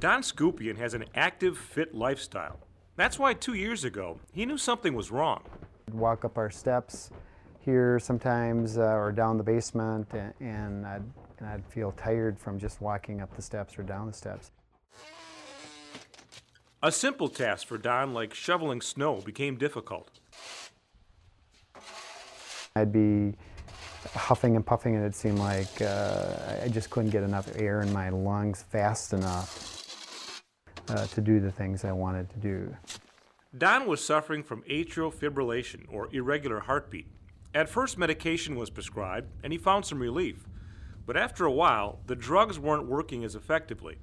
Don Scupien has an active, fit lifestyle. That's why 2 years ago, he knew something was wrong. Walk up our steps here sometimes or down the basement, and I'd feel tired from just walking up the steps or down the steps. A simple task for Don, like shoveling snow, became difficult. I'd be huffing and puffing, and it seemed like I just couldn't get enough air in my lungs fast enough to do the things I wanted to do. Don was suffering from atrial fibrillation, or irregular heartbeat. At first, medication was prescribed, and he found some relief. But after a while, the drugs weren't working as effectively.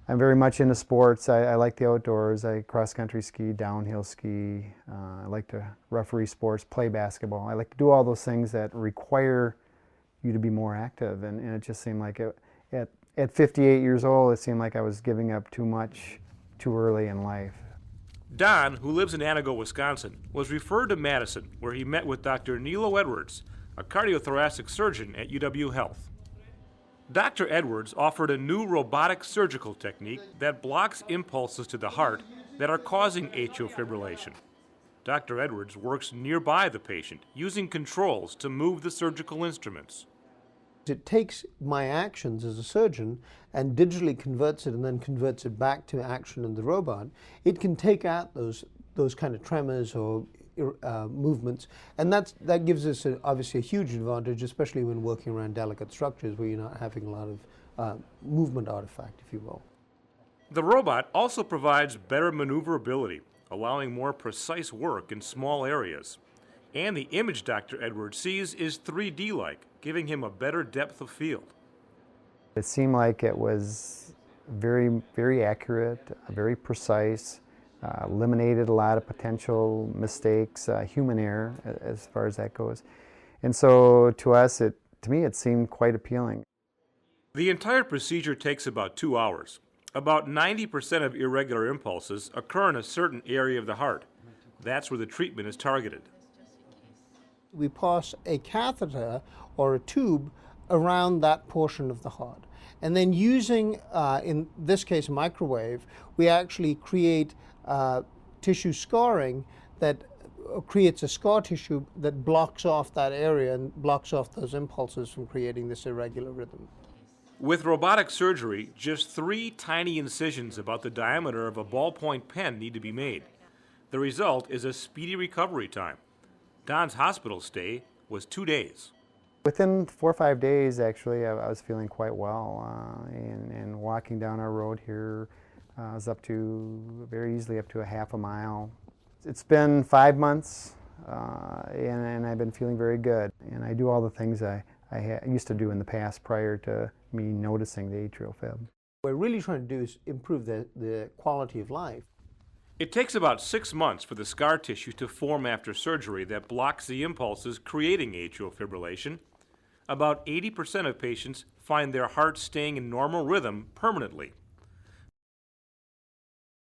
I'm very much into sports. I like the outdoors. I cross-country ski, downhill ski. I like to referee sports, play basketball. I like to do all those things that require you to be more active. And it just seemed like at 58 years old, it seemed like I was giving up too much too early in life. Don, who lives in Antigo, Wisconsin, was referred to Madison, where he met with Dr. Nilo Edwards, a cardiothoracic surgeon at UW Health. Dr. Edwards offered a new robotic surgical technique that blocks impulses to the heart that are causing atrial fibrillation. Dr. Edwards works nearby the patient, using controls to move the surgical instruments. It takes my actions as a surgeon and digitally converts it and then converts it back to action in the robot. It can take out those kind of tremors or movements, and that gives us obviously a huge advantage, especially when working around delicate structures where you're not having a lot of movement artifact, if you will. The robot also provides better maneuverability, allowing more precise work in small areas. And the image Dr. Edwards sees is 3D-like, giving him a better depth of field. It seemed like it was very, very accurate, very precise, eliminated a lot of potential mistakes, human error as far as that goes. And so to us, to me, it seemed quite appealing. The entire procedure takes about 2 hours. About 90% of irregular impulses occur in a certain area of the heart. That's where the treatment is targeted. We pass a catheter or a tube around that portion of the heart. And then using, in this case, microwave, we actually create tissue scarring that creates a scar tissue that blocks off that area and blocks off those impulses from creating this irregular rhythm. With robotic surgery, just 3 tiny incisions about the diameter of a ballpoint pen need to be made. The result is a speedy recovery time. Don's hospital stay was 2 days. Within 4 or 5 days, actually, I was feeling quite well. And walking down our road here, I was very easily up to a half a mile. It's been 5 months, and I've been feeling very good. And I do all the things I used to do in the past prior to me noticing the atrial fib. What we're really trying to do is improve the quality of life. It takes about 6 months for the scar tissue to form after surgery that blocks the impulses creating atrial fibrillation. About 80% of patients find their heart staying in normal rhythm permanently.